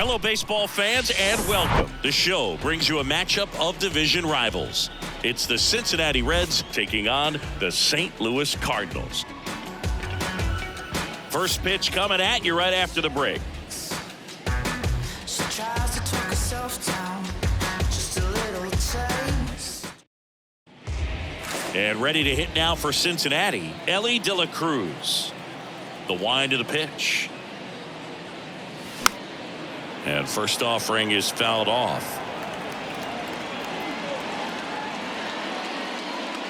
Hello, baseball fans, and welcome. The show brings you a matchup of division rivals. It's the Cincinnati Reds taking on the St. Louis Cardinals. First pitch coming at you right after the break. She tries to talk herself down, just a little taste. And ready to hit now for Cincinnati, Ellie De La Cruz. The wind of the pitch. And first offering is fouled off.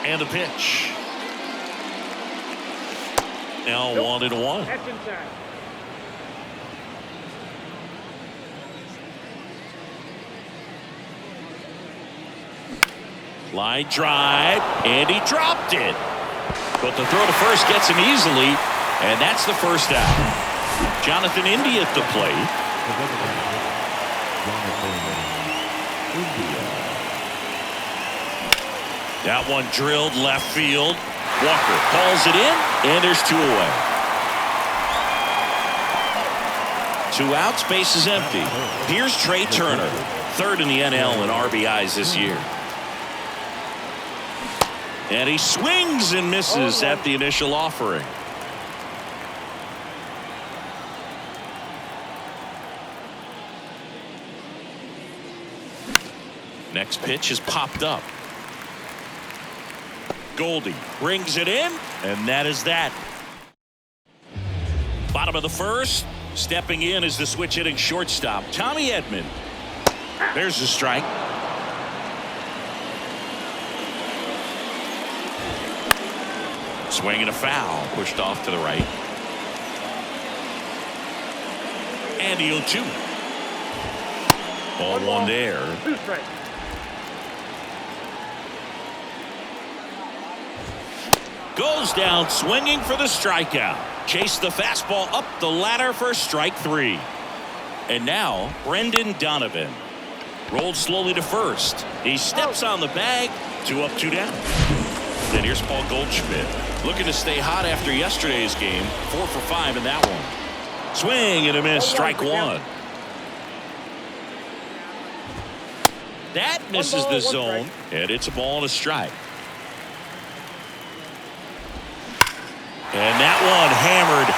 And the pitch. Now 1-1. That's inside. Line drive, and he dropped it. But the throw to first gets him easily, and that's the first out. Jonathan India at the plate. That one drilled left field. Walker calls it in, and there's 2 away. 2 outs, base is empty. Here's Trey Turner, 3rd in the NL in RBIs this year. And he swings and misses at the initial offering. Next pitch is popped up. Goldie brings it in, and that is that. Bottom of the first. Stepping in is the switch hitting shortstop, Tommy Edman. There's the strike. Swing and a foul, pushed off to the right. And the 0-2. Ball 1 there. 2 strikes. Goes down swinging for the strikeout. Chase the fastball up the ladder for strike 3. And now Brendan Donovan. Rolled slowly to first. He steps on the bag. 2 up, 2 down. Then here's Paul Goldschmidt. Looking to stay hot after yesterday's game. 4 for 5 in that one. Swing and a miss. Strike 1. That misses the zone. And it's a ball and a strike. And that one hammered.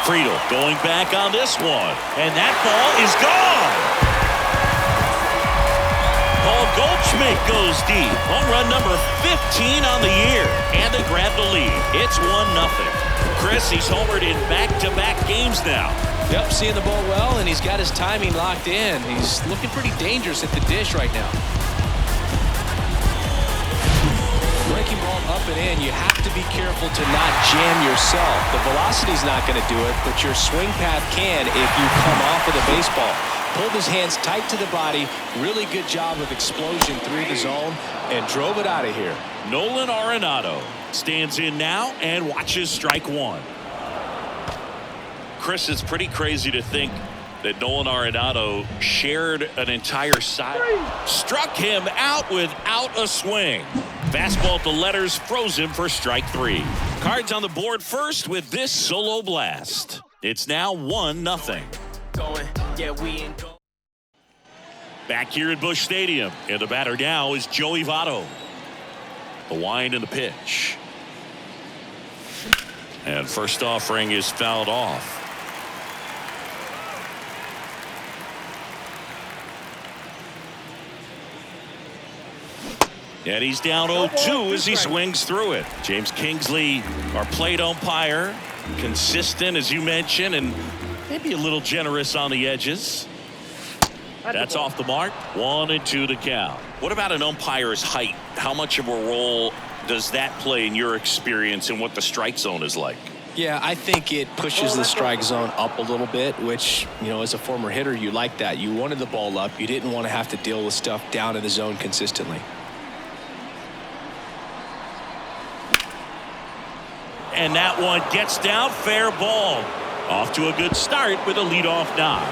Friedel going back on this one. And that ball is gone. Paul Goldschmidt goes deep. Home run number 15 on the year. And they grab the lead. It's 1-0. Chris, he's homered in back-to-back games now. Yep, seeing the ball well, and he's got his timing locked in. He's looking pretty dangerous at the dish right now. Breaking ball up and in, you have to be careful to not jam yourself. The velocity's not going to do it, but your swing path can if you come off of the baseball. Pulled his hands tight to the body. Really good job of explosion through the zone and drove it out of here. Nolan Arenado stands in now and watches strike 1. Chris, it's pretty crazy to think that Nolan Arenado shared an entire side. Struck him out without a swing. Fastball at the letters froze him for strike 3. Cards on the board first with this solo blast. It's now 1-0. Back here at Busch Stadium, and the batter now is Joey Votto. The wind and the pitch. And first offering is fouled off. And he's down 0-2 as he swings through it. James Kingsley, our plate umpire, consistent as you mentioned, and maybe a little generous on the edges. That's off the mark. 1-2 the count. What about an umpire's height? How much of a role does that play in your experience and what the strike zone is like? Yeah, I think it pushes the strike zone up a little bit, which, you know, as a former hitter, you like that. You wanted the ball up. You didn't want to have to deal with stuff down in the zone consistently. And that one gets down, fair ball. Off to a good start with a leadoff knock.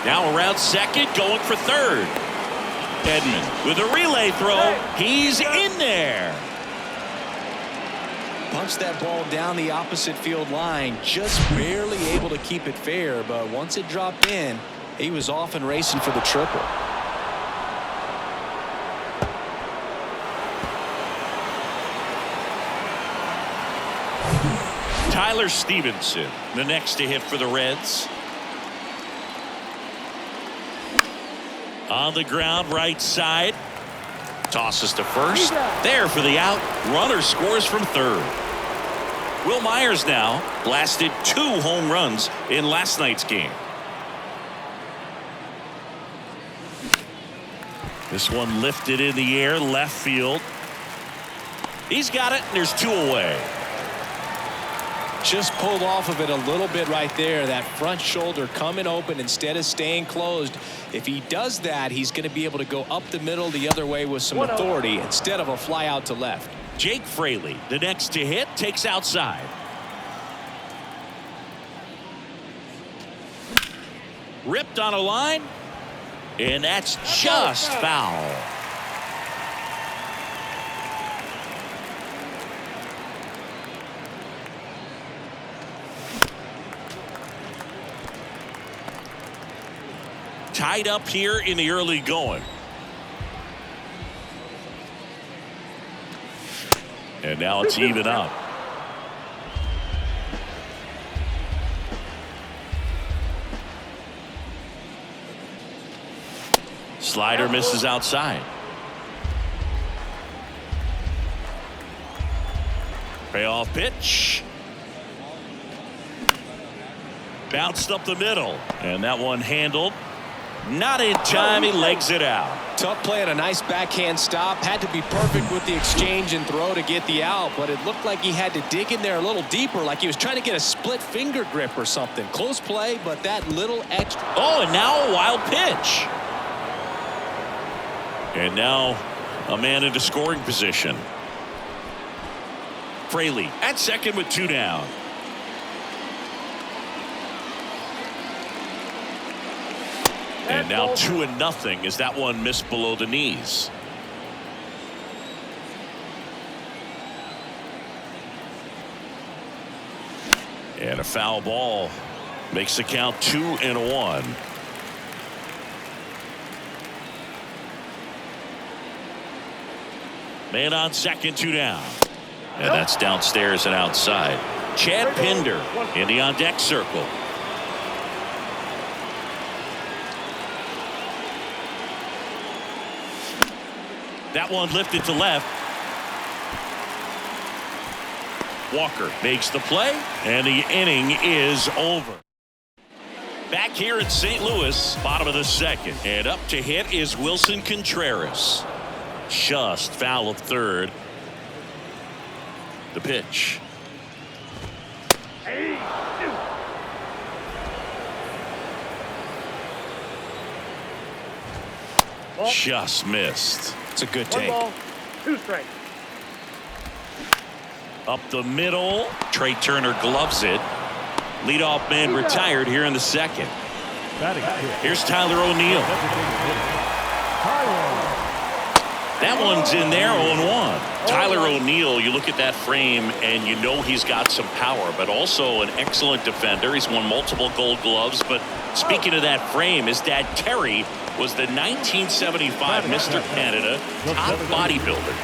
Now around second, going for third. Edman with a relay throw. He's in there. punched that ball down the opposite field line, just barely able to keep it fair, but once it dropped in, he was off and racing for the triple. Tyler Stevenson, the next to hit for the Reds. On the ground, right side. Tosses to first. There for the out. Runner scores from third. Will Myers now blasted 2 home runs in last night's game. This one lifted in the air, left field. He's got it, and there's 2 away. Just pulled off of it a little bit right there. That front shoulder coming open instead of staying closed. If he does that, he's going to be able to go up the middle the other way with some authority instead of a fly out to left. Jake Fraley, the next to hit, takes outside. Ripped on a line, and that's just foul. Tied up here in the early going. And now it's even up. Slider misses outside. Payoff pitch. Bounced up the middle, and that one handled. Not in time. He legs it out. Tough play and a nice backhand stop. Had to be perfect with the exchange and throw to get the out, but it looked like he had to dig in there a little deeper, like he was trying to get a split finger grip or something. Close play, but that little extra. Oh, and now a wild pitch. And now a man into scoring position. Fraley at second with 2 down. And now 2-0 as that one missed below the knees. And a foul ball makes the count 2-1. Man on second, 2 down. And that's downstairs and outside. Chad Pinder in the on deck circle. That one lifted to left. Walker makes the play, and the inning is over. Back here at St. Louis, bottom of the second, and up to hit is Wilson Contreras. Just foul of third. The pitch. Just missed. It's a good take. 1 ball, 2 strikes. Up the middle. Trey Turner gloves it. Leadoff man retired here in the second. Here's Tyler O'Neill. That one's in there, 0-1. Tyler O'Neill, you look at that frame and you know he's got some power, but also an excellent defender. He's won multiple Gold Gloves. But speaking of that frame, his dad Terry was the 1975 Mr. Canada top bodybuilder.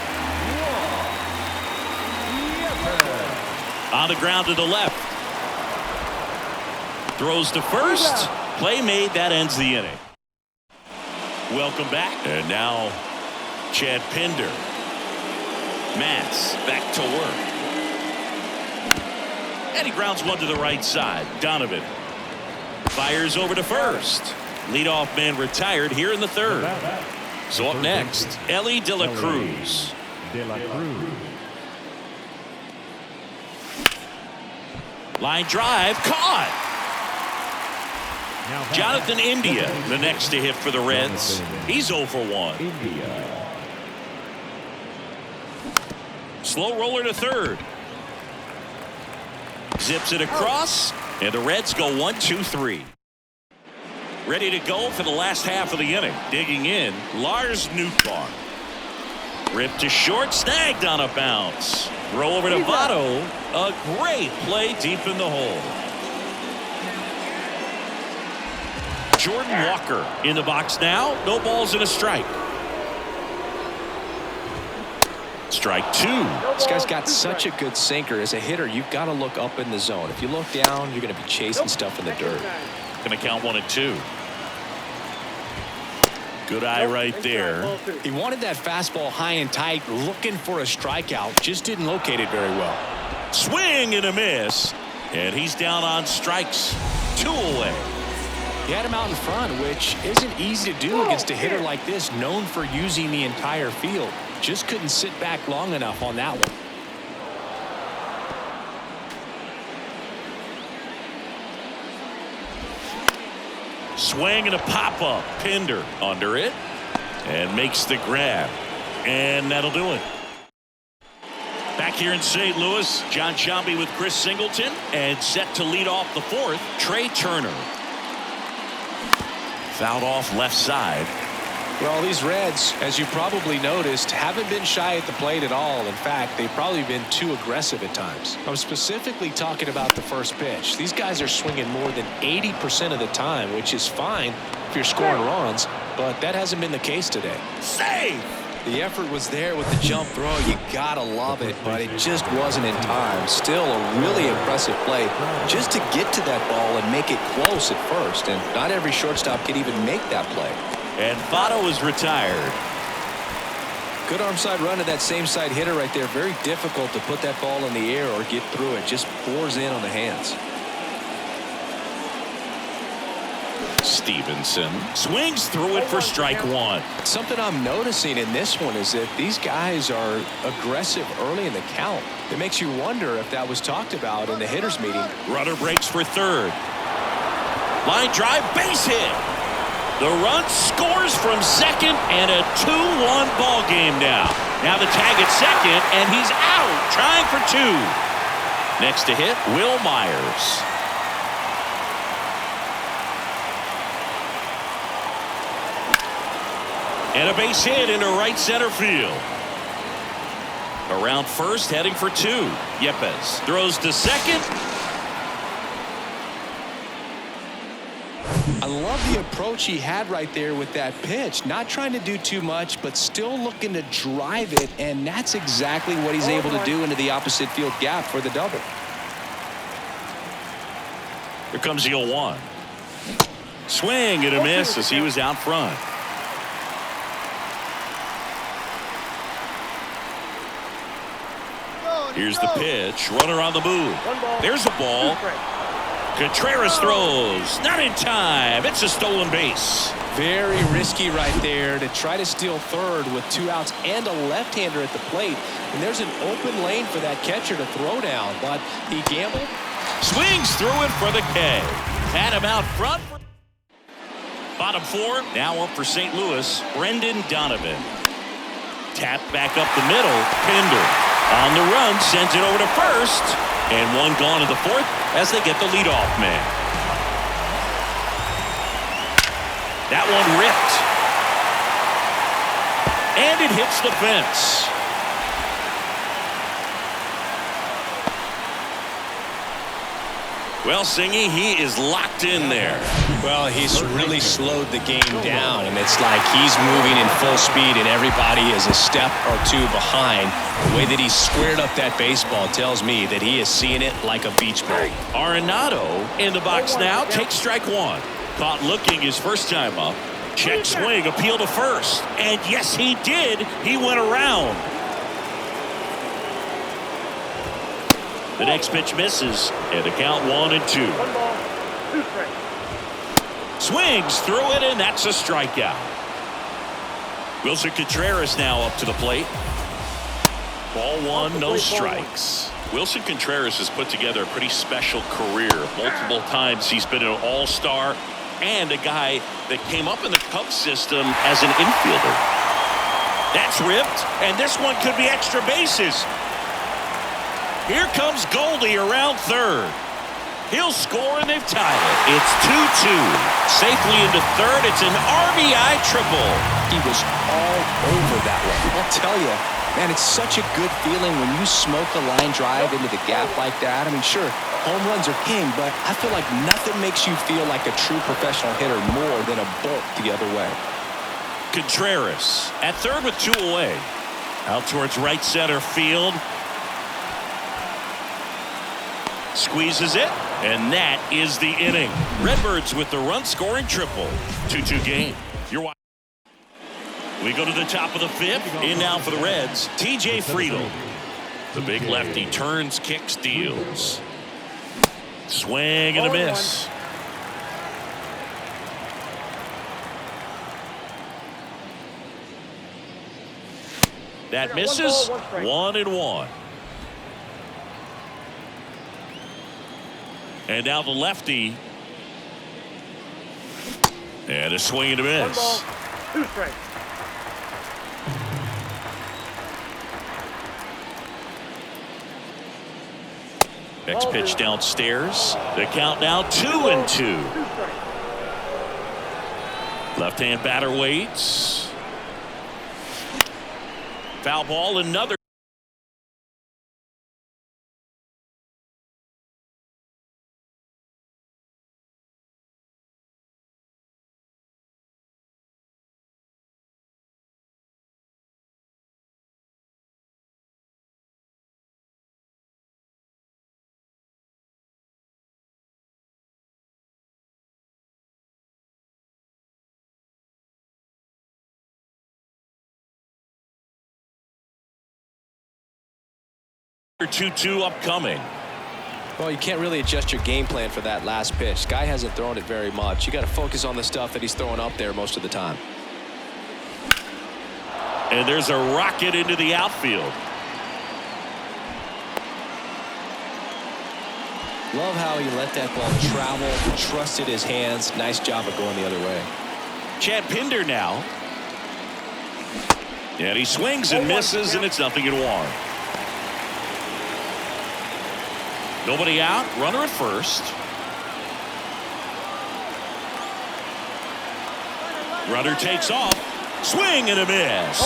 On the ground to the left. Throws to first. Play made. That ends the inning. Welcome back. And now Chad Pinder. Matz back to work. And he grounds one to the right side. Donovan fires over to first. Leadoff man retired here in the third. So up next, Ellie De La Cruz. Line drive caught. Jonathan India, the next to hit for the Reds. He's 0 for 1. Slow roller to third. Zips it across, and the Reds go 1-2-3. Ready to go for the last half of the inning. Digging in, Lars Nootbaar. Ripped to short, snagged on a bounce. Throw over to Votto. A great play deep in the hole. Jordan Walker in the box now. No balls and a strike. Strike two. This guy's got such a good sinker. As a hitter, you've got to look up in the zone. If you look down, you're going to be chasing stuff in the dirt. Going to count 1-2. Good eye right there. He wanted that fastball high and tight, looking for a strikeout. Just didn't locate it very well. Swing and a miss. And he's down on strikes. 2 away. He had him out in front, which isn't easy to do against a hitter like this, known for using the entire field. Just couldn't sit back long enough on that one. Swing and a pop-up. Pinder under it. And makes the grab. And that'll do it. Back here in St. Louis, John Sciambi with Chris Singleton. And set to lead off the 4th, Trey Turner. Fouled off left side. Well, these Reds, as you probably noticed, haven't been shy at the plate at all. In fact, they've probably been too aggressive at times. I'm specifically talking about the first pitch. These guys are swinging more than 80% of the time, which is fine if you're scoring runs, but that hasn't been the case today. Save! The effort was there with the jump throw. You gotta love it, but it just wasn't in time. Still a really impressive play just to get to that ball and make it close at first, and not every shortstop can even make that play. And Votto is retired. Good arm side run to that same side hitter right there. Very difficult to put that ball in the air or get through it. Just pours in on the hands. Stevenson swings through it for strike 1. Something I'm noticing in this one is that these guys are aggressive early in the count. It makes you wonder if that was talked about in the hitters meeting. Runner breaks for 3rd. Line drive, base hit. The run scores from 2nd, and a 2-1 ball game now. Now the tag at 2nd, and he's out, trying for 2. Next to hit, Will Myers. And a base hit into right center field. Around first, heading for 2. Yepes throws to 2nd. I love the approach he had right there with that pitch. Not trying to do too much, but still looking to drive it, and that's exactly what he's able to do into the opposite field gap for the double. Here comes the 0-1. Swing and a miss as he was out front. Here's the pitch. Runner on the move. There's a ball. Contreras throws. Not in time. It's a stolen base. Very risky right there to try to steal third with 2 outs and a left-hander at the plate. And there's an open lane for that catcher to throw down, but he gambled. Swings through it for the K. Had him out front. Bottom 4. Now up for St. Louis. Brendan Donovan. Tap back up the middle. Pinder on the run, sends it over to first, and 1 gone in the 4th as they get the leadoff man. That one ripped, and it hits the fence. Well, Singy, he is locked in there. Well, he's really slowed the game down, and it's like he's moving in full speed, and everybody is a step or 2 behind. The way that he squared up that baseball tells me that he is seeing it like a beach ball. Arenado in the box now, takes strike 1. Caught looking his first time up. Check swing, appeal to first. And yes, he did. He went around. The next pitch misses, and the count 1-2. Swings through it, and that's a strikeout. Wilson Contreras now up to the plate. Ball 1, no strikes. Wilson Contreras has put together a pretty special career. Multiple times he's been an all-star and a guy that came up in the Cubs system as an infielder. That's ripped, and this one could be extra bases. Here comes Goldie around 3rd. He'll score, and they've tied it. It's 2-2. Safely into 3rd. It's an RBI triple. He was all over that one. I'll tell you, Man, it's such a good feeling when you smoke a line drive into the gap like that. I mean, sure, home runs are king, but I feel like nothing makes you feel like a true professional hitter more than a bolt the other way. Contreras at third with 2 away. Out towards right center field. Squeezes it, and that is the inning. Redbirds with the run-scoring triple. 2-2 game. You're watching. We go to the top of the 5th. In now for the Reds, T.J. Friedl. The big lefty turns, kicks, deals. Swing and a miss. That misses. 1-1. And now the lefty. And a swing and a miss. 1 ball, 2 strikes. Next pitch downstairs. The count now 2-2. Left-hand batter waits. Foul ball, another. Two 2 upcoming. Well, you can't really adjust your game plan for that last pitch. Guy hasn't thrown it very much. You got to focus on the stuff that he's throwing up there most of the time. And there's a rocket into the outfield. Love how he let that ball travel, trusted his hands. Nice job of going the other way. Chad Pinder now. And he swings and misses, and it's 0-1. Nobody out. Runner at first. Runner takes off. Swing and a miss.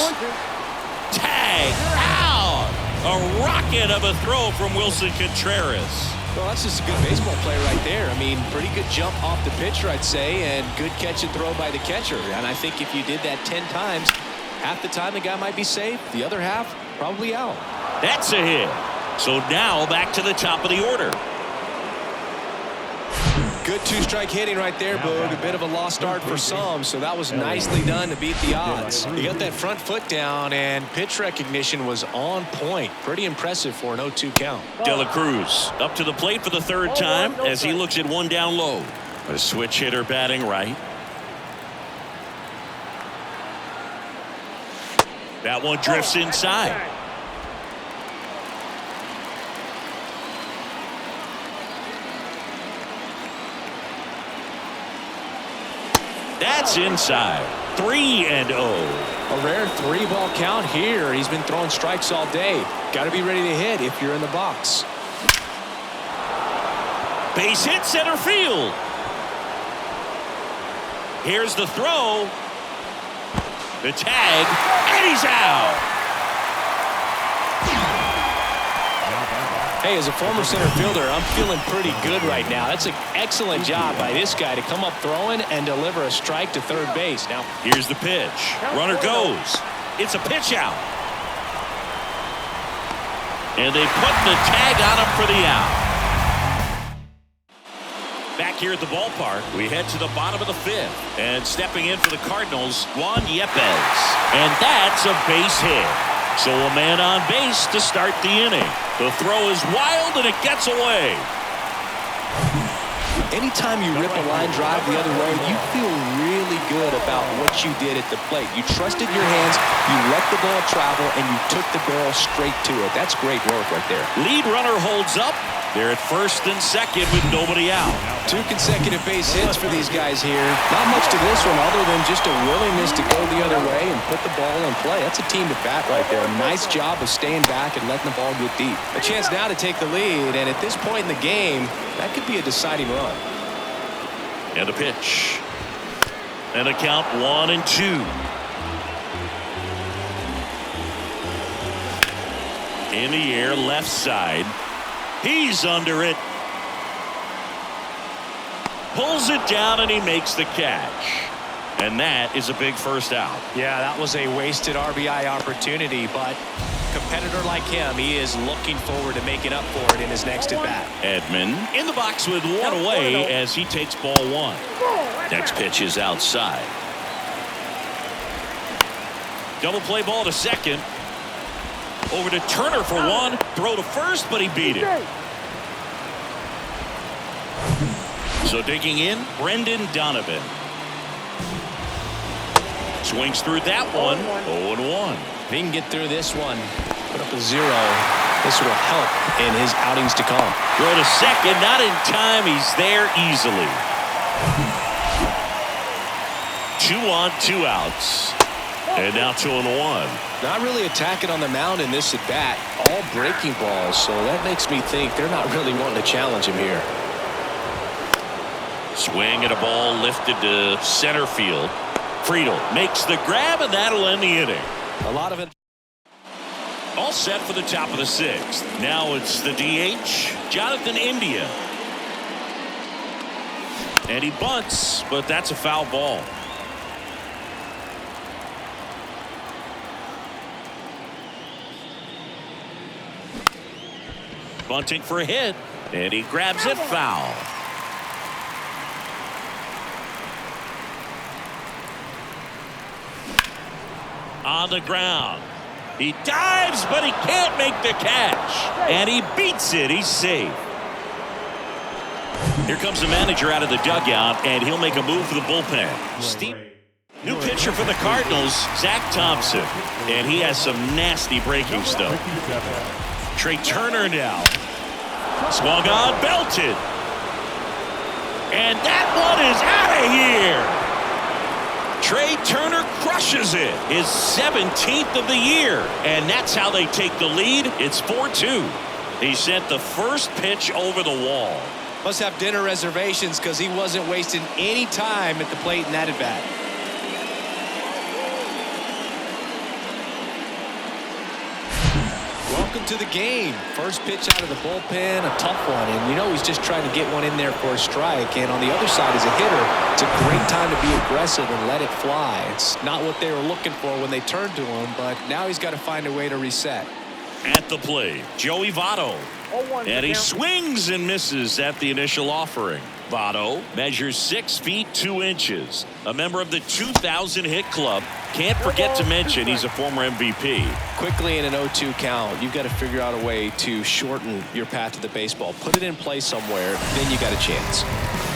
Tag out. A rocket of a throw from Wilson Contreras. Well, that's just a good baseball play right there. I mean, pretty good jump off the pitcher, I'd say, and good catch and throw by the catcher. And I think if you did that 10 times, half the time the guy might be safe. The other half, probably out. That's a hit. So now back to the top of the order. Good 2-strike hitting right there, Boog. A bit of a lost start for some, so that was nicely done to beat the odds. He got that front foot down, and pitch recognition was on point. Pretty impressive for an 0-2 count. De La Cruz up to the plate for the 3rd time as he looks at 1 down low. A switch hitter batting right. That one drifts inside. That's inside. 3-0. A rare 3-ball count here. He's been throwing strikes all day. Got to be ready to hit if you're in the box. Base hit center field. Here's the throw. The tag, and he's out. Hey, as a former center fielder, I'm feeling pretty good right now. That's an excellent job by this guy to come up throwing and deliver a strike to third base. Now, here's the pitch. Runner goes. It's a pitch out. And they put the tag on him for the out. Back here at the ballpark, we head to the bottom of the 5th. And stepping in for the Cardinals, Juan Yepez. And that's a base hit. So a man on base to start the inning. The throw is wild and it gets away. Anytime you rip a line drive the other way, you feel really good about what you did at the plate. You trusted your hands, you let the ball travel, and you took the barrel straight to it. That's great work right there. Lead runner holds up. They're at first and second with nobody out. 2 consecutive base hits for these guys here. Not much to this one other than just a willingness to go the other way and put the ball in play. That's a team to bat right there. A nice job of staying back and letting the ball get deep. A chance now to take the lead, and at this point in the game, that could be a deciding run. And a pitch. And a count 1-2. In the air, left side. He's under it. Pulls it down, and he makes the catch. And that is a big first out. Yeah, that was a wasted RBI opportunity, but a competitor like him, he is looking forward to making up for it in his next at-bat. Edman in the box with one away as he takes ball one. Next pitch is outside. Double play ball to second. Over to Turner for one. Throw to first, but he beat it. So digging in, Brendan Donovan. Swings through that one. 0-1. If he can get through this one, put up a 0, this will help in his outings to come. Throw to second, not in time. He's there easily. 2 on, 2 outs. And now 2-1. Not really attacking on the mound in this at bat. All breaking balls, so that makes me think they're not really wanting to challenge him here. Swing at a ball lifted to center field. Friedel makes the grab, and that'll end the inning. A lot of it. All set for the top of the 6th. Now it's the DH, Jonathan India. And he bunts, but that's a foul ball. Bunting for a hit, and he grabs it foul. On the ground. He dives, but he can't make the catch. And he beats it. He's safe. Here comes the manager out of the dugout, and he'll make a move for the bullpen. New pitcher for the Cardinals, Zach Thompson. And he has some nasty breaking stuff. Trey Turner now. Swung on, belted. And that one is out of here. Trey Turner crushes it. His 17th of the year. And that's how they take the lead. It's 4-2. He sent the first pitch over the wall. Must have dinner reservations because he wasn't wasting any time at the plate in that at bat. Welcome to the game. First pitch out of the bullpen, a tough one. And you know he's just trying to get one in there for a strike. And on the other side as a hitter, it's a great time to be aggressive and let it fly. It's not what they were looking for when they turned to him, but now he's got to find a way to reset. At the plate, Joey Votto. And he swings and misses at the initial offering. Votto measures 6 feet 2 inches. A member of the 2000 hit club. Can't forget to mention he's a former MVP. Quickly in an 0-2 count, you've got to figure out a way to shorten your path to the baseball. Put it in play somewhere, then you got a chance.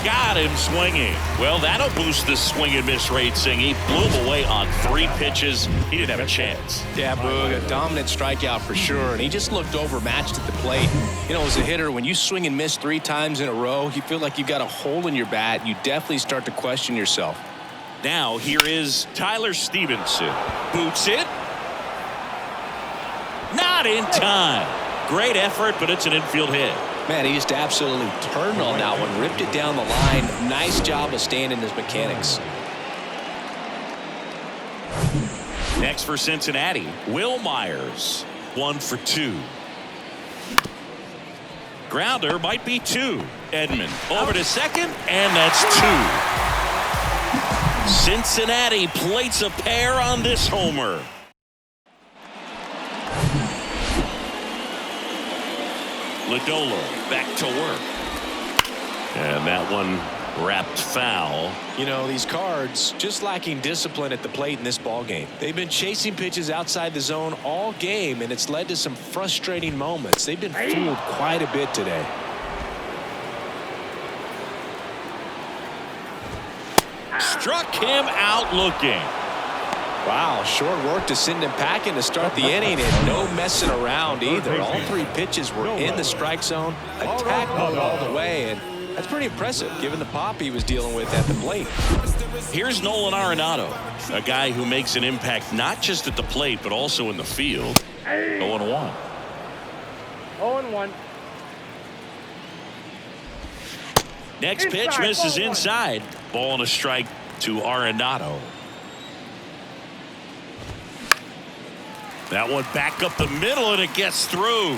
Got him swinging. Well, that'll boost the swing and miss rate, Singh. He blew him away on 3 pitches. He didn't have a chance. Yeah, Boog, a dominant strikeout for sure, and he just looked overmatched at the plate. You know, as a hitter, when you swing and miss 3 times in a row, you feel like you've got a hole in your bat. You definitely start to question yourself. Now here is Tyler Stevenson. Boots it. Not in time. Great effort, but it's an infield hit. Man, he just absolutely turned on that one, ripped it down the line. Nice job of staying in his mechanics. Next for Cincinnati, Will Myers. 1 for 2. Grounder might be 2. Edman over to second, and that's 2. Cincinnati plates a pair on this homer. Lodolo back to work. And that one wrapped foul. You know, these Cards just lacking discipline at the plate in this ball game. They've been chasing pitches outside the zone all game, and it's led to some frustrating moments. They've been fooled quite a bit today. Struck him out looking. Wow, short work to send him packing to start the inning, and no messing around either. All 3 pitches were in the strike zone, attack mode all the way, and that's pretty impressive given the pop he was dealing with at the plate. Here's Nolan Arenado, a guy who makes an impact not just at the plate but also in the field. 0-1. 0-1. Next pitch misses inside. Ball and a strike to Arenado. That one back up the middle, and it gets through.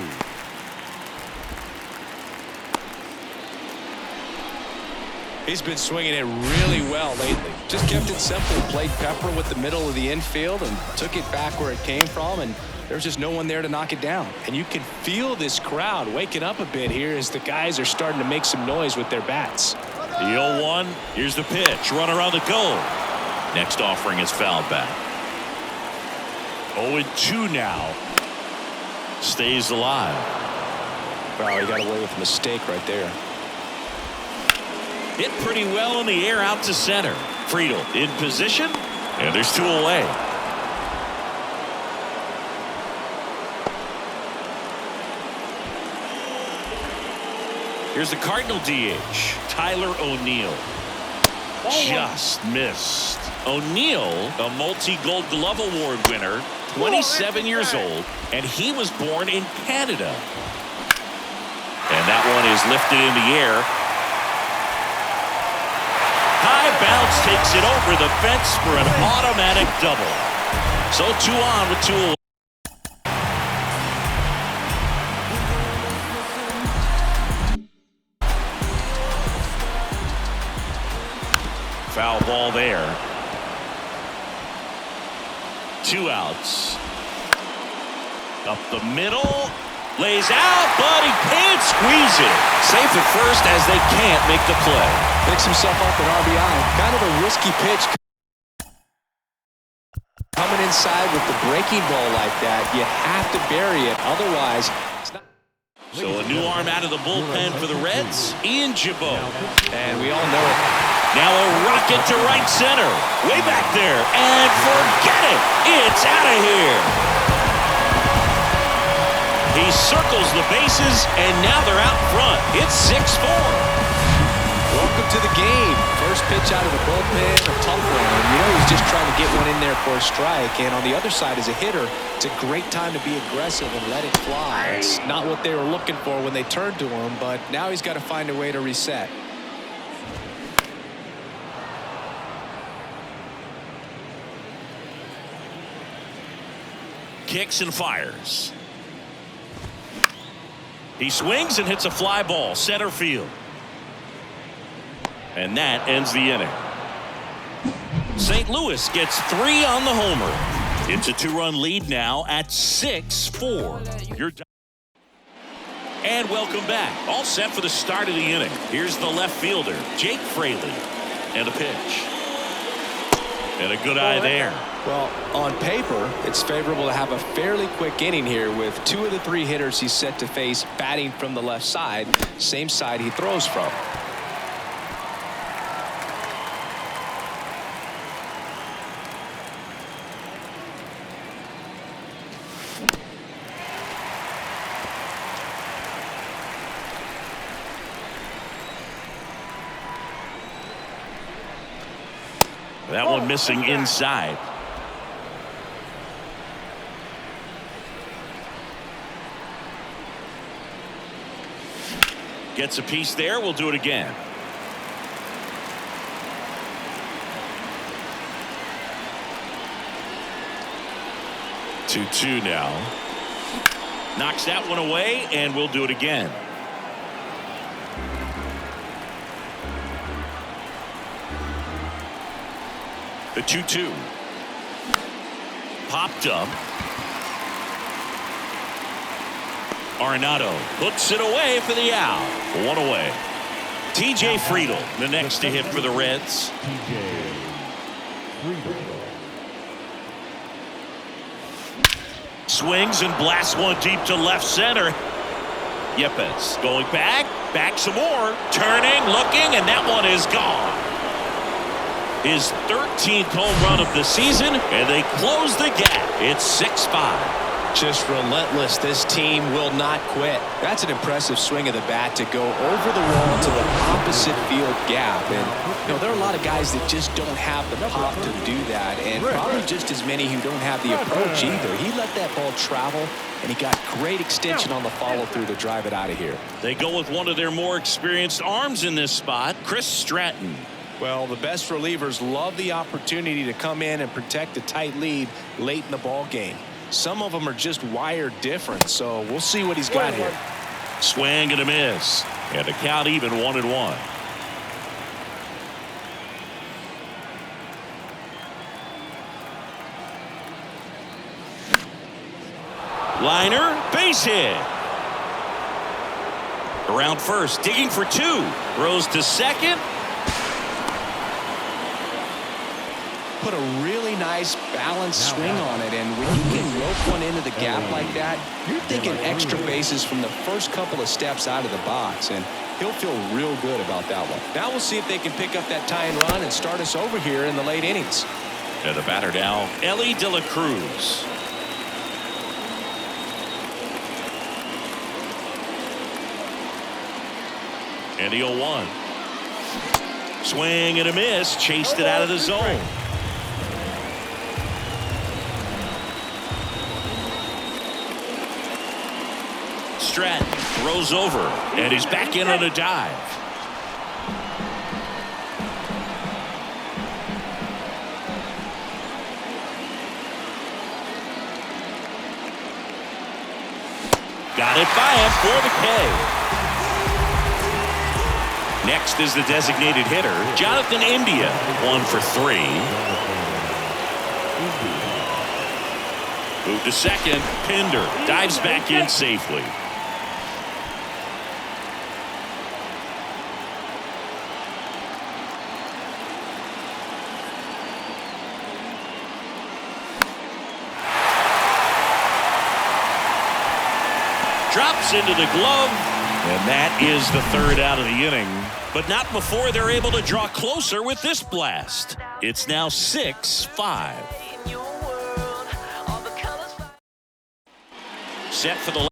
He's been swinging it really well lately. Just kept it simple. Played pepper with the middle of the infield and took it back where it came from, and there's just no one there to knock it down. And you can feel this crowd waking up a bit here as the guys are starting to make some noise with their bats. The 0-1. Here's the pitch. Runner on the goal. Next offering is fouled back. 0-2 now. Stays alive. Wow, he got away with a mistake right there. Hit pretty well in the air out to center. Friedel in position, and there's 2 away. Here's the Cardinal DH, Tyler O'Neill. Just missed. O'Neill, a multi-Gold Glove Award winner, 27 years old, and he was born in Canada. And that one is lifted in the air. High bounce takes it over the fence for an automatic double. So 2 on with 2 away. Foul ball there. 2 outs. Up the middle. Lays out, but he can't squeeze it. Safe at first as they can't make the play. Picks himself up an RBI. Kind of a risky pitch. Coming inside with the breaking ball like that, you have to bury it. Otherwise, it's not. So a new arm out of the bullpen for the Reds, Ian Gibaut. And we all know it. Now a rocket to right center. Way back there. And forget it. It's out of here. He circles the bases, and now they're out front. It's 6-4. Welcome to the game. First pitch out of the bullpen, a tough one. You know he's just trying to get one in there for a strike. And on the other side, as a hitter, it's a great time to be aggressive and let it fly. It's not what they were looking for when they turned to him, but now he's got to find a way to reset. Kicks and fires. He swings and hits a fly ball center field. And that ends the inning. St. Louis gets 3 on the homer. It's a 2-run lead now at 6-4. And welcome back. All set for the start of the inning. Here's the left fielder, Jake Fraley. And a pitch. And a good eye there. Well, on paper, it's favorable to have a fairly quick inning here with 2 of the 3 hitters he's set to face batting from the left side, same side he throws from. That one missing inside. Gets a piece there. We'll do it again. Two now. Knocks that one away, and we'll do it again. The 2-2. Popped up. Arenado hooks it away for the out. 1 away. TJ Friedel, the next to hit for the Reds. Swings and blasts one deep to left center. Yepes going back some more, turning, looking, and that one is gone. His 13th home run of the season, and they close the gap. It's 6-5. Just relentless. This team will not quit. That's an impressive swing of the bat to go over the wall to the opposite field gap. And you know, there are a lot of guys that just don't have the pop to do that, and probably just as many who don't have the approach either. He let that ball travel, and he got great extension on the follow-through to drive it out of here. They go with one of their more experienced arms in this spot, Chris Stratton. Well, the best relievers love the opportunity to come in and protect a tight lead late in the ball game. Some of them are just wired different, so we'll see what he's got here. Swing and a miss. And the count even 1-1. Liner, base hit. Around first, digging for two. Throws to second. Put a really nice balanced swing on it, and when you can rope one into the gap like that, you're thinking extra bases from the first couple of steps out of the box, and he'll feel real good about that one. Now we'll see if they can pick up that tying run and start us over here in the late innings. And the batter now, Ellie De La Cruz. And the 0-1. Swing and a miss. Chased it out of the zone. Stratton throws over, and he's back in on a dive. Got it by him for the K. Next is the designated hitter, Jonathan India, 1 for 3. Move to second. Pinder dives back in safely. Drops into the glove, and that is the third out of the inning. But not before they're able to draw closer with this blast. It's now 6-5. Set for the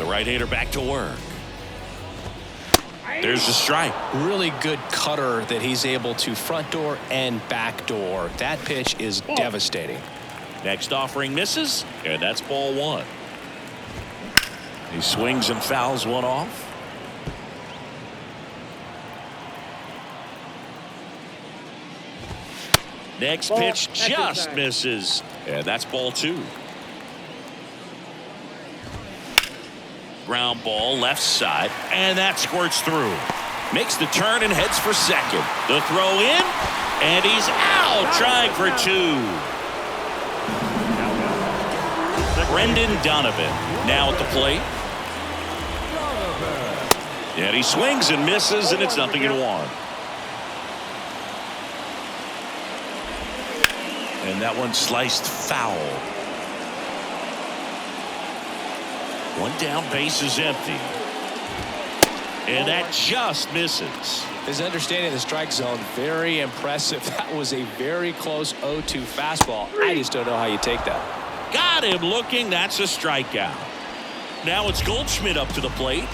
the right-hander back to work. There's the strike. Really good cutter that he's able to front door and back door. That pitch is devastating. Next offering misses, and that's ball 1. He swings and fouls one off. Next pitch just misses, and that's ball 2. Ground ball left side, and that squirts through. Makes the turn and heads for second. The throw in, and he's out, trying for 2. Brendan Donovan now at the plate. And he swings and misses, and it's 0-1. And that one sliced foul. One down, base is empty. And that just misses. His understanding of the strike zone, very impressive. That was a very close 0-2 fastball. I just don't know how you take that. Got him looking. That's a strikeout. Now it's Goldschmidt up to the plate.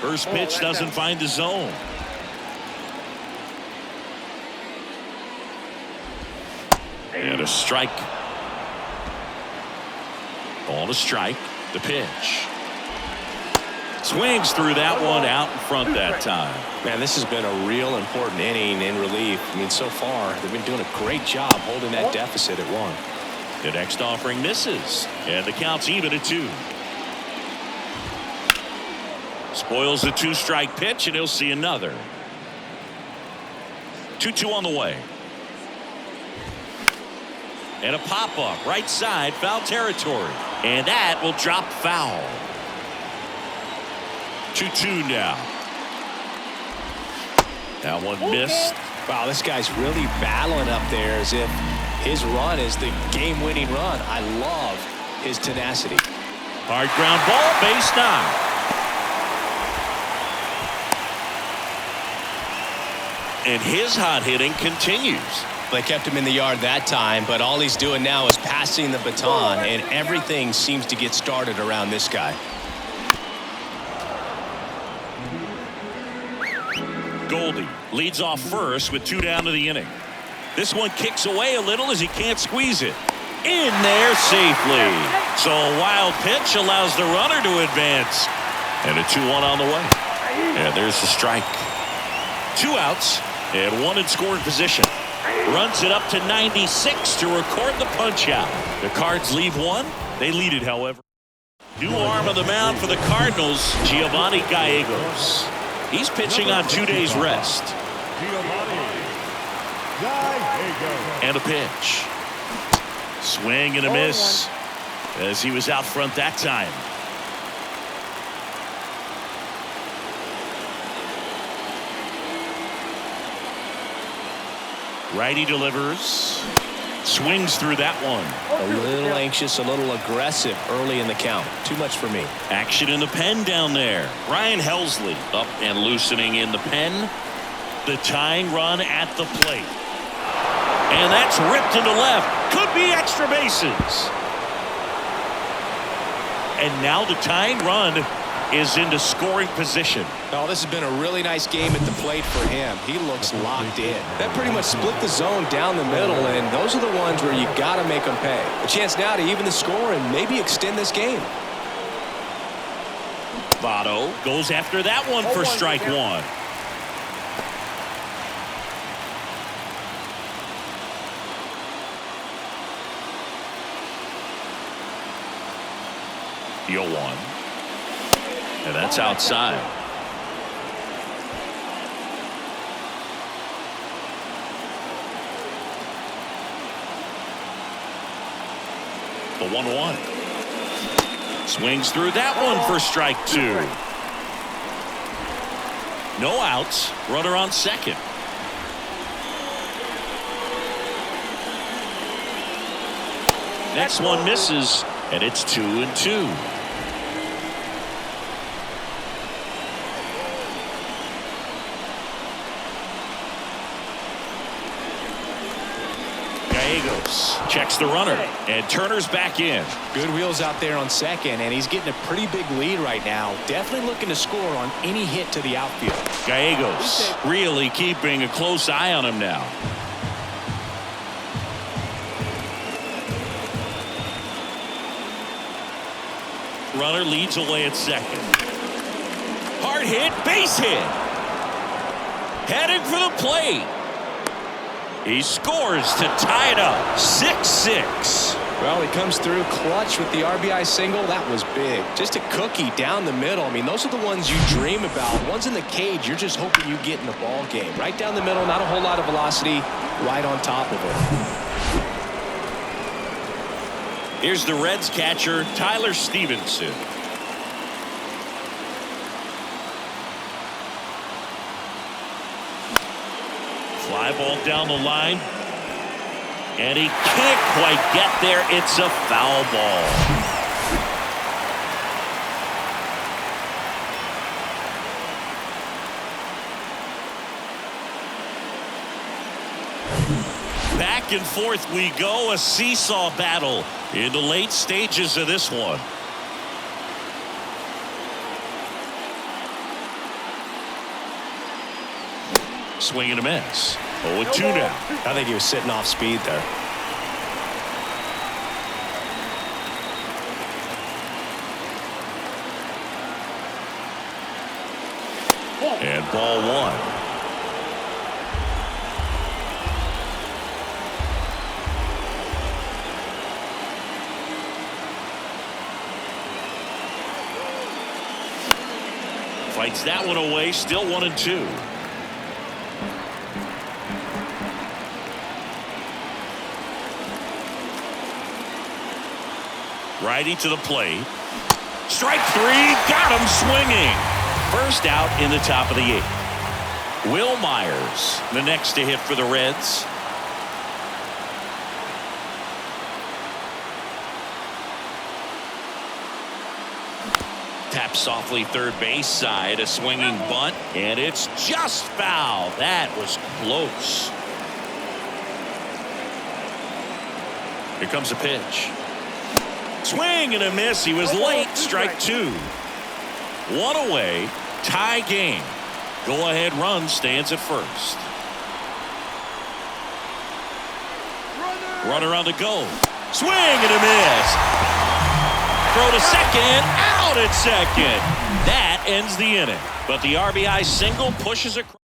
First pitch doesn't find the zone. And a strike. Ball to strike. The pitch. Swings through that one, out in front that time. Man, this has been a real important inning in relief. I mean, so far, they've been doing a great job holding that deficit at 1. The next offering misses, and the count's even at 2. Spoils the 2-strike pitch, and he'll see another. 2-2 on the way. And a pop-up, right side, foul territory. And that will drop foul. 2-2 now. That one missed. Wow, this guy's really battling up there as if his run is the game-winning run. I love his tenacity. Hard ground ball, base 9. And his hot hitting continues. They kept him in the yard that time, but all he's doing now is passing the baton, and everything seems to get started around this guy. Goldie leads off first with 2 down to the inning. This one kicks away a little as he can't squeeze it. in there safely. So a wild pitch allows the runner to advance. And a 2-1 on the way. And there's the strike. 2 outs and 1 in scoring position. Runs it up to 96 to record the punch out. The Cards leave 1. They lead it, however. New arm on the mound for the Cardinals, Giovanni Gallegos. He's pitching on 2 days rest. And a pitch. Swing and a miss as he was out front that time. Righty delivers. Swings through that one. A little anxious, a little aggressive early in the count. Too much for me. Action in the pen down there. Ryan Helsley up and loosening in the pen. The tying run at the plate. And that's ripped into left. Could be extra bases. And now the tying run is into scoring position. Oh, this has been a really nice game at the plate for him. He looks locked in. That pretty much split the zone down the middle, and those are the ones where you got to make them pay. A chance now to even the score and maybe extend this game. Votto goes after that one for strike 1. The 0-1. And that's outside. The 1-1. Swings through that one for strike 2. No outs. Runner on second. Next one misses, and it's 2-2. Checks the runner, and Turner's back in. Good wheels out there on second, and he's getting a pretty big lead right now. Definitely looking to score on any hit to the outfield. Gallegos really keeping a close eye on him now. Runner leads away at second. Hard hit, base hit. Headed for the plate. He scores to tie it up. 6-6. Well, he comes through clutch with the RBI single. That was big. Just a cookie down the middle. I mean, those are the ones you dream about. Ones in the cage, you're just hoping you get in the ball game. Right down the middle, not a whole lot of velocity. Right on top of it. Here's the Reds catcher, Tyler Stevenson. Fly ball down the line. And he can't quite get there. It's a foul ball. Back and forth we go. A seesaw battle in the late stages of this one. Swing and a miss. 0-2 now. I think he was sitting off speed there. And ball 1. Fights that one away. Still 1-2. Righty to the plate. Strike 3. Got him swinging. First out in the top of the 8th. Will Myers, the next to hit for the Reds. Tap softly third base side. A swinging bunt. And it's just foul. That was close. Here comes a pitch. Swing and a miss. He was late. Strike 2. 1 away. Tie game. Go ahead run stands at first. Runner on the go. Swing and a miss. Throw to second, out at second. That ends the inning. But the RBI single pushes across.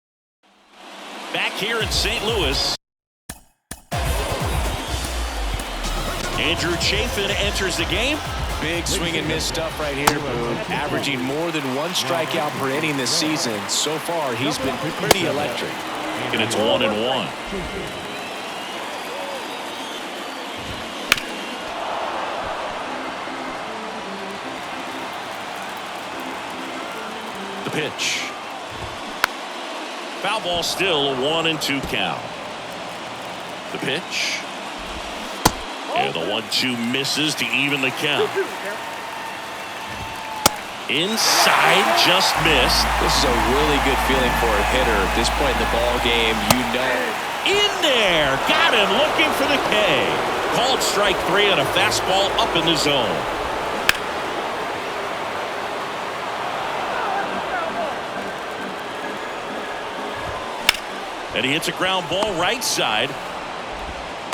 Back here in St. Louis. Andrew Chafin enters the game. Big swing and miss stuff right here, Boone. Averaging more than 1 strikeout per inning this season. So far, he's been pretty electric. And it's 1-1. The pitch. Foul ball, still a 1-2 count. The pitch. And the 1-2 misses to even the count. Inside, just missed. This is a really good feeling for a hitter at this point in the ball game. You know. In there, got him looking for the K. Called strike 3 on a fastball up in the zone. And he hits a ground ball right side.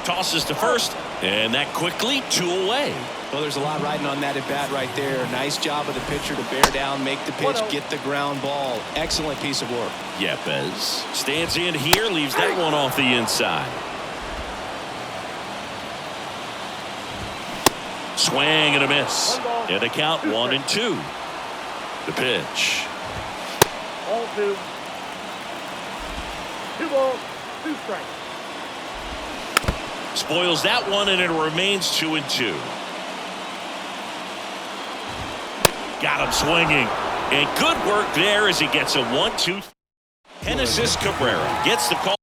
Tosses to first. And that quickly 2 away. Well, there's a lot riding on that at bat right there. Nice job of the pitcher to bear down, make the pitch, get the ground ball. Excellent piece of work. Yepes stands in here, leaves that one off the inside. Swing and a miss. And the count 1-2. The pitch. Ball 2. 2 balls, 2 strikes. Spoils that one, and it remains 2-2. Got him swinging. And good work there as he gets a 1-2. Genesis Cabrera gets the call.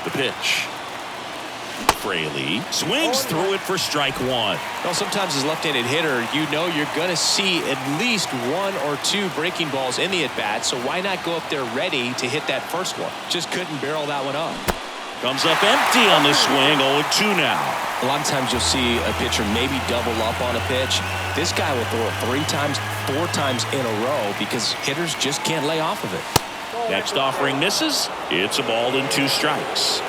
The pitch. Fraley swings through it for strike 1. Well, sometimes as a left-handed hitter, you know you're going to see at least 1 or 2 breaking balls in the at-bat, so why not go up there ready to hit that first one? Just couldn't barrel that one up. Comes up empty on the swing, 0-2 now. A lot of times you'll see a pitcher maybe double up on a pitch. This guy will throw it 3 times, 4 times in a row because hitters just can't lay off of it. Next offering misses. It's a ball and 2 strikes.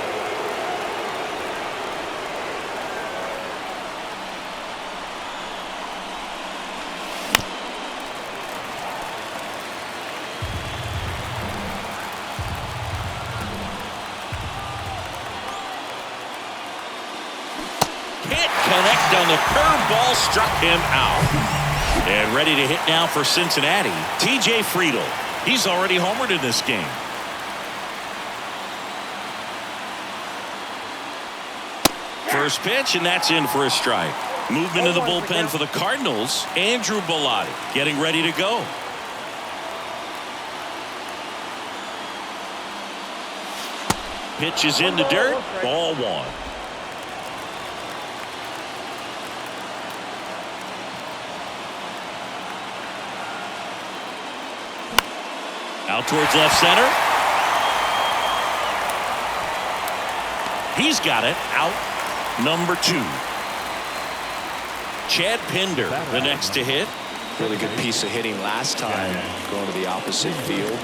Connect on the curveball, struck him out. And ready to hit now for Cincinnati, TJ Friedl. He's already homered in this game. First pitch, and that's in for a strike. Movement in the bullpen for the Cardinals. Andrew Bellotti getting ready to go. Pitch is in the dirt. Ball 1. Out towards left center. He's got it. Out number 2. Chad Pinder, the next to hit. Really good piece of hitting last time, going to the opposite field.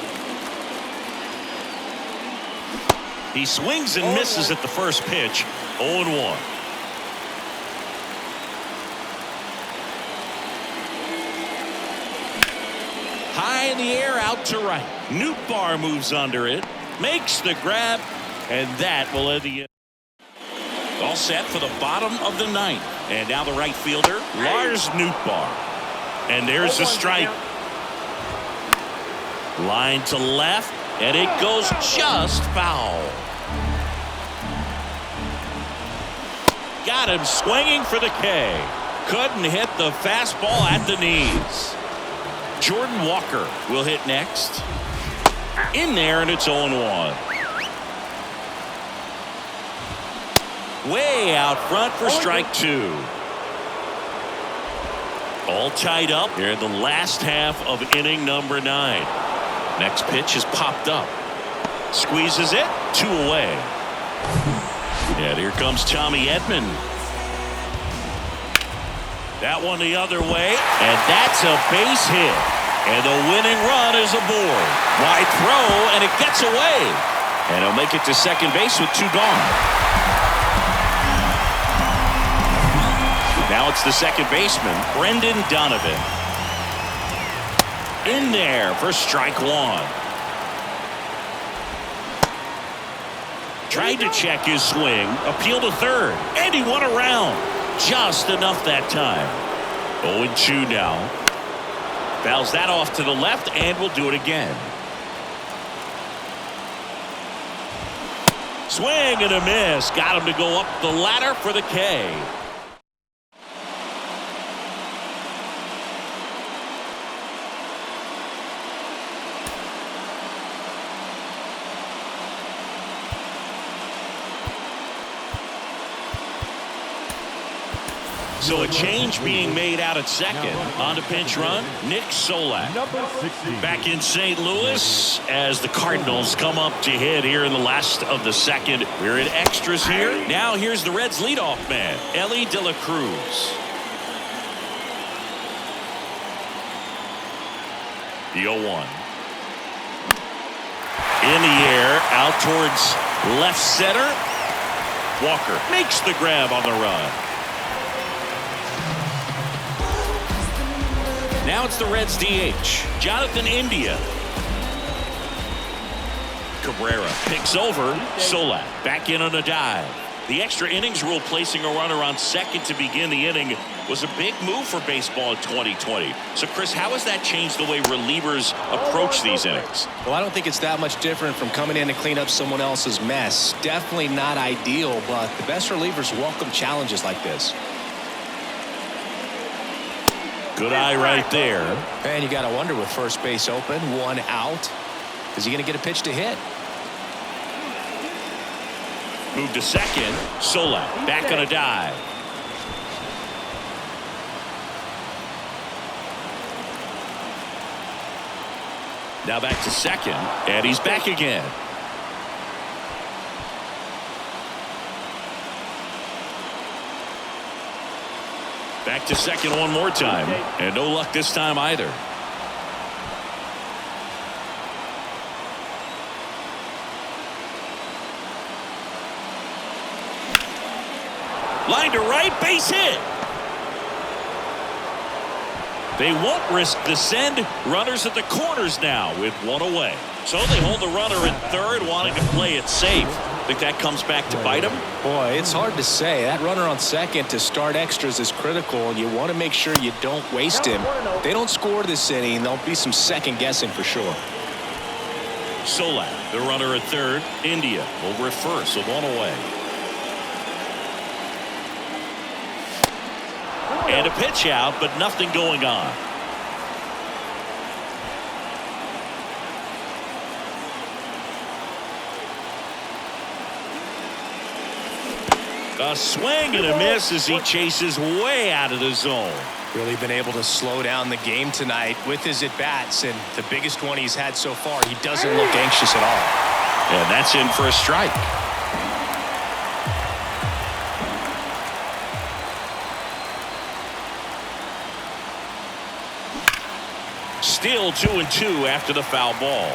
He swings and misses at the first pitch. 0-1. High in the air, out to right. Nootbaar moves under it, makes the grab, and that will end the inning. All set for the bottom of the 9th. And now the right fielder, Lars Nootbaar. And there's the strike. Line to left, and it goes just foul. Got him swinging for the K. Couldn't hit the fastball at the knees. Jordan Walker will hit next. In there, and it's 0-1. Way out front for strike 2. All tied up here in the last half of inning number 9. Next pitch is popped up. Squeezes it. 2 away. And here comes Tommy Edman. That one the other way, and that's a base hit. And the winning run is aboard. Wide throw, and it gets away. And he'll make it to second base with 2 gone. Now it's the second baseman, Brendan Donovan. In there for strike 1. Tried to check his swing, appeal to third, and he won around. Just enough that time. 0-2 now. Fouls that off to the left, and will do it again. Swing and a miss. Got him to go up the ladder for the K. So a change being made out at second. On the pinch run, Nick Solak. Back in St. Louis as the Cardinals come up to hit here in the last of the second. We're in extras here. Now here's the Reds leadoff man, Ellie De La Cruz. The 0-1. In the air, out towards left center. Walker makes the grab on the run. Now it's the Reds DH, Jonathan India. Cabrera picks over Solak. Back in on a dive. The extra innings rule placing a runner on second to begin the inning was a big move for baseball in 2020. So, Chris, how has that changed the way relievers approach these innings? Well, I don't think it's that much different from coming in to clean up someone else's mess. Definitely not ideal, but the best relievers welcome challenges like this. Good eye right there. And you got to wonder with first base open, 1 out. Is he going to get a pitch to hit? Move to second. Solak back on a dive. Now back to second, and he's back again. Back to second one more time, and no luck this time either. Line to right, base hit. They won't risk the send. Runners at the corners now with 1 away. So they hold the runner at third, wanting to play it safe. Think that comes back to bite them? Boy, it's hard to say. That runner on second to start extras is critical, and you want to make sure you don't waste him. If they don't score this inning, there'll be some second guessing for sure. Solak, the runner at third. India over at first with 1 away. And a pitch out, but nothing going on. A swing and a miss as he chases way out of the zone. Really been able to slow down the game tonight with his at-bats, and the biggest one he's had so far, he doesn't look anxious at all. And that's in for a strike. Still 2-2 after the foul ball.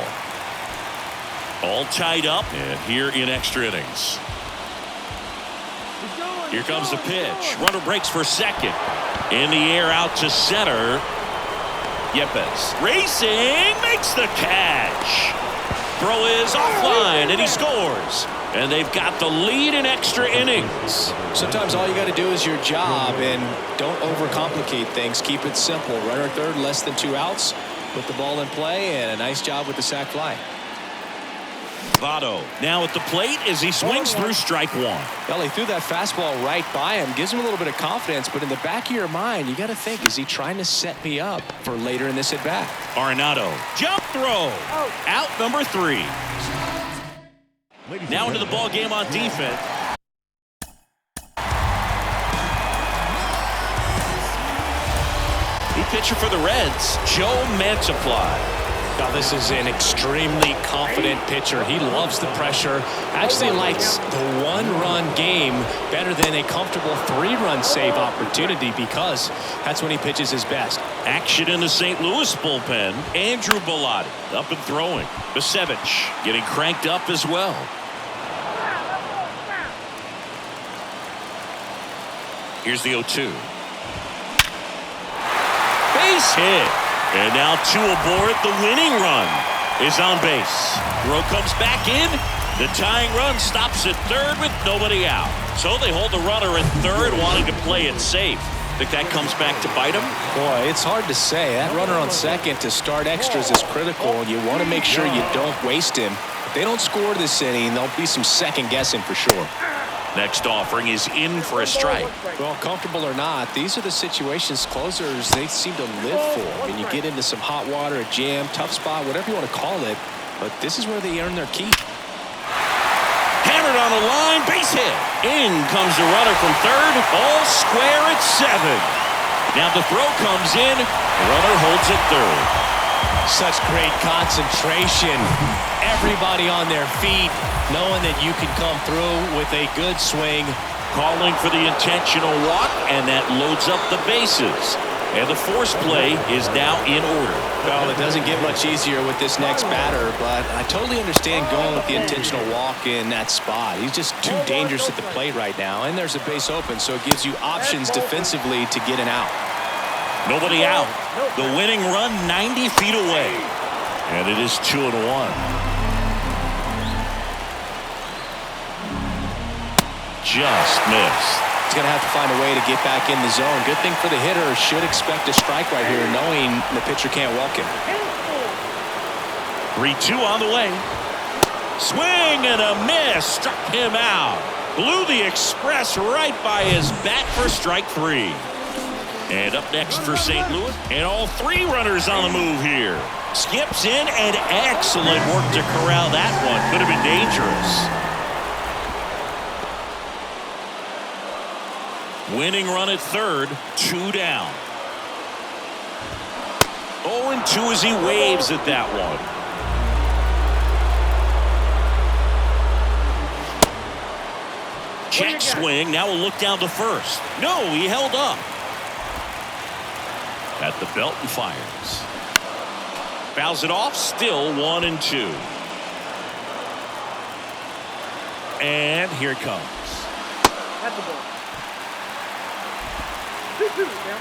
All tied up, and here in extra innings. Here comes the pitch. Runner breaks for second. In the air out to center. Yepes racing, makes the catch. Throw is offline, and he scores. And they've got the lead in extra innings. Sometimes all you got to do is your job, and don't overcomplicate things. Keep it simple. Runner third, less than 2 outs. Put the ball in play, and a nice job with the sac fly. Votto now at the plate as he swings through strike 1. Well, he threw that fastball right by him. Gives him a little bit of confidence, but in the back of your mind, you got to think, is he trying to set me up for later in this at-bat? Arenado, jump throw. Out number 3. Now into the ball game on defense. The pitcher for the Reds, Joe Mantiply. Now, this is an extremely confident pitcher. He loves the pressure. Actually likes the one-run game better than a comfortable three-run save opportunity because that's when he pitches his best. Action in the St. Louis bullpen. Andrew Bellotti up and throwing. Basevich getting cranked up as well. Here's the 0-2. Base hit. And now two aboard. The winning run is on base. Throw comes back in. The tying run stops at third with nobody out. So they hold the runner at third, wanting to play it safe. Think that comes back to bite him? Boy, it's hard to say. That runner on second to start extras is critical. You want to make sure you don't waste him. If they don't score this inning, there'll be some second guessing for sure. Next offering is in for a strike. Well, comfortable or not, these are the situations closers they seem to live for. I mean, you get into some hot water, a jam, tough spot, whatever you want to call it, but this is where they earn their keep. Hammered on the line, base hit. In comes the runner from third, all square at 7. Now the throw comes in, the runner holds at third. Such great concentration. Everybody on their feet, knowing that you can come through with a good swing. Calling for the intentional walk, and that loads up the bases. And the force play is now in order. Well, it doesn't get much easier with this next batter, but I totally understand going with the intentional walk in that spot. He's just too dangerous at the plate right now, and there's a base open, so it gives you options defensively to get an out. Nobody out. The winning run 90 feet away. And it is 2-1. Just missed. He's going to have to find a way to get back in the zone. Good thing for the hitter. Should expect a strike right here, knowing the pitcher can't walk him. 3-2 on the way. Swing and a miss. Struck him out. Blew the express right by his bat for strike 3. And up next for St. Louis. And all 3 runners on the move here. Skips in, and excellent work to corral that one. Could have been dangerous. Winning run at third, 2 down. 0-2 as he waves at that one. Check swing. Now we'll look down to first. No, he held up. At the belt and fires. Fouls it off. Still 1-2. And here it comes. That's the ball. 2-2 now.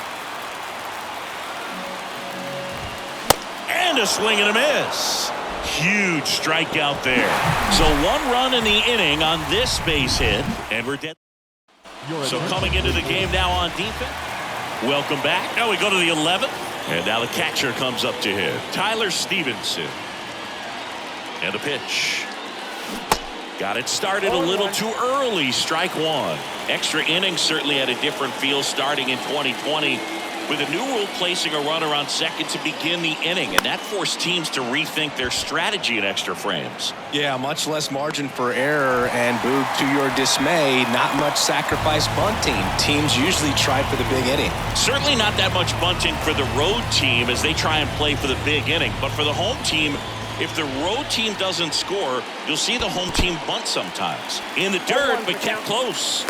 And a swing and a miss. Huge strikeout there. So 1 run in the inning on this base hit. And we're dead. So coming into the game now on defense. Welcome back. Now we go to the 11th. And now the catcher comes up to hit. Tyler Stevenson. And the pitch. Got it started a little too early. Strike 1. Extra innings certainly had a different feel starting in 2020 with a new rule placing a runner on second to begin the inning, and that forced teams to rethink their strategy in extra frames. Yeah, much less margin for error, and Boog, to your dismay, not much sacrifice bunting. Teams usually try for the big inning. Certainly not that much bunting for the road team as they try and play for the big inning, but for the home team, if the road team doesn't score, you'll see the home team bunt sometimes. In the dirt, but kept close.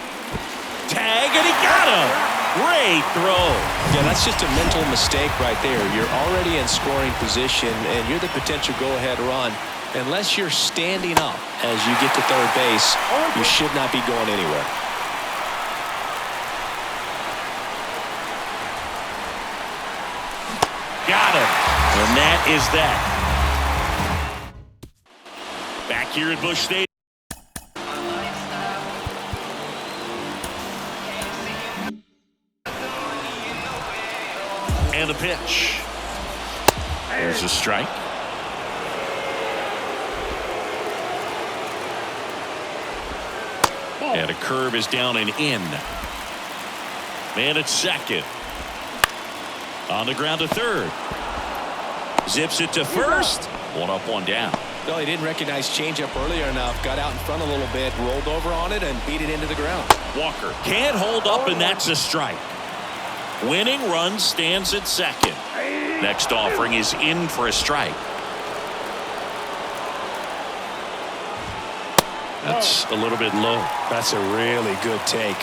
Tag, and he got him. Great throw. Yeah, that's just a mental mistake right there. You're already in scoring position, and you're the potential go-ahead run. Unless you're standing up as you get to third base, you should not be going anywhere. Got him. And that is that. Back here at Busch Stadium. And the pitch. There's a strike. And a curve is down and in. Man at second. On the ground to third. Zips it to first. 1 up, 1 down. No, he didn't recognize changeup earlier enough. Got out in front a little bit, rolled over on it, and beat it into the ground. Walker can't hold up, and that's a strike. Winning run stands at second. Next offering is in for a strike. That's a little bit low. That's a really good take.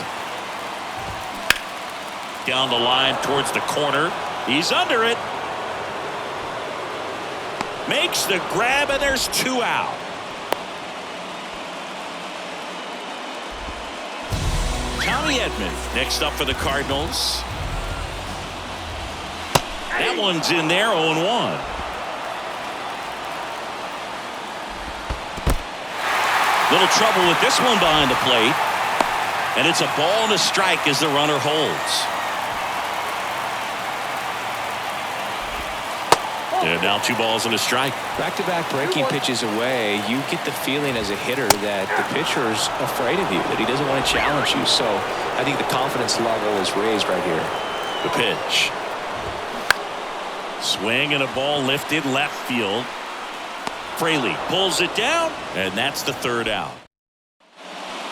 Down the line towards the corner. He's under it. Makes the grab, and there's 2 out. Tommy Edman next up for the Cardinals. That one's in there, 0-1. Little trouble with this one behind the plate. And it's a ball and a strike as the runner holds. And now 2 balls and a strike. Back-to-back breaking pitches away, you get the feeling as a hitter that the pitcher's afraid of you, that he doesn't want to challenge you. So I think the confidence level is raised right here. The pitch. Swing and a ball lifted left field. Fraley pulls it down, and that's the 3rd out.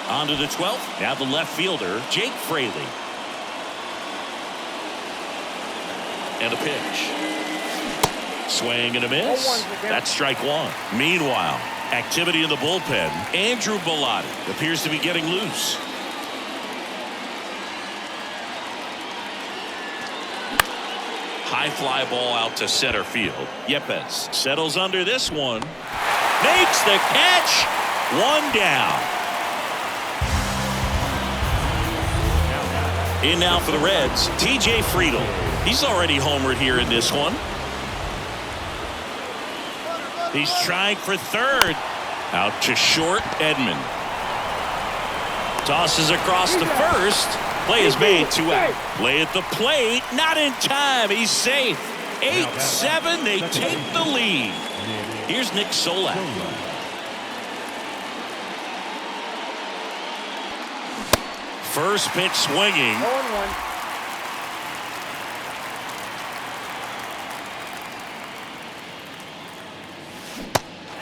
On to the 12th. Now the left fielder, Jake Fraley. And a pitch. Swing and a miss. That's strike 1. Meanwhile, activity in the bullpen. Andrew Bellotti appears to be getting loose. High fly ball out to center field. Yepes settles under this one. Makes the catch. 1 down. In now for the Reds, TJ Friedl. He's already homered here in this one. He's trying for 3rd. Out to short, Edman. Tosses across the 1st. Play is made, 2 out. Play at the plate, not in time. He's safe. 8-7. They take the lead. Here's Nick Solak. First pitch swinging. 0-1.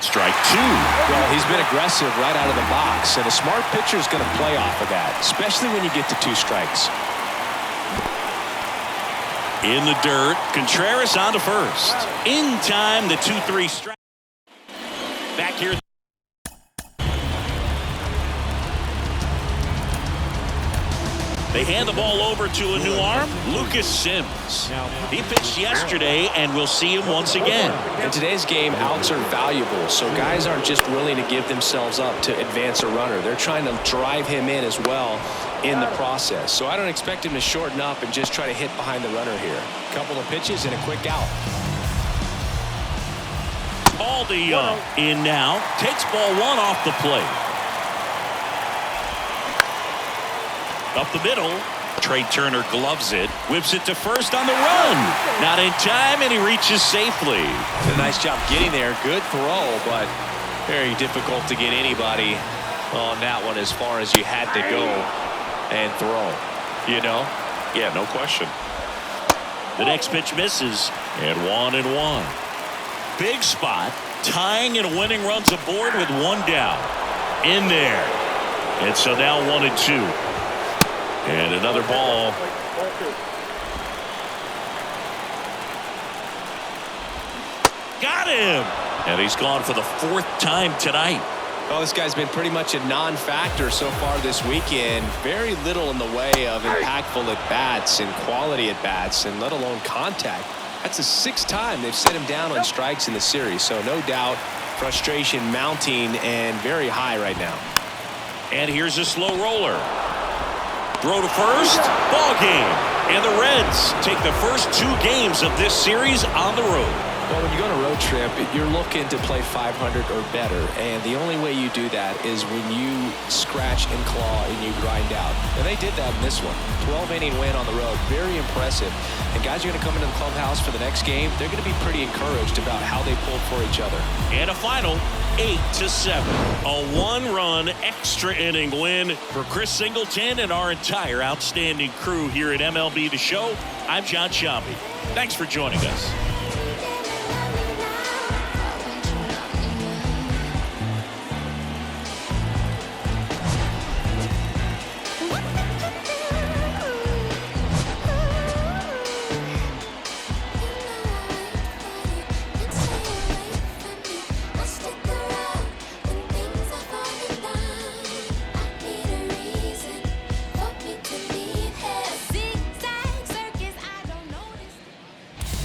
Strike 2. Well, he's been aggressive right out of the box, and a smart pitcher is going to play off of that, especially when you get to 2 strikes. In the dirt, Contreras on to first. In time, the 2-3 strike. Back here. They hand the ball over to a new arm, Lucas Sims. He pitched yesterday, and we'll see him once again. In today's game, outs are valuable, so guys aren't just willing to give themselves up to advance a runner. They're trying to drive him in as well in the process. So I don't expect him to shorten up and just try to hit behind the runner here. A couple of pitches and a quick out. Aldi in now, takes ball 1 off the plate. Up the middle, Trey Turner gloves it, whips it to first on the run. Not in time, and he reaches safely. A nice job getting there. Good throw, but very difficult to get anybody on that one as far as you had to go and throw. You know? Yeah, no question. The next pitch misses, and 1-1. Big spot, tying and winning runs aboard with 1 down. In there. And so now 1-2. And another ball. Got him. And he's gone for the 4th time tonight. Well, this guy's been pretty much a non-factor so far this weekend. Very little in the way of impactful at-bats and quality at-bats, and let alone contact. That's the 6th time they've set him down on strikes in the series. So no doubt frustration mounting and very high right now. And here's a slow roller. Throw to first, ball game. And the Reds take the first 2 games of this series on the road. Well, when you go on a road trip, you're looking to play 500 or better, and the only way you do that is when you scratch and claw and you grind out. And they did that in this one. 12-inning win on the road. Very impressive. And guys are going to come into the clubhouse for the next game. They're going to be pretty encouraged about how they pulled for each other. And a final 8-7. A 1-run extra inning win for Chris Singleton and our entire outstanding crew here at MLB The Show. I'm John Shambi. Thanks for joining us.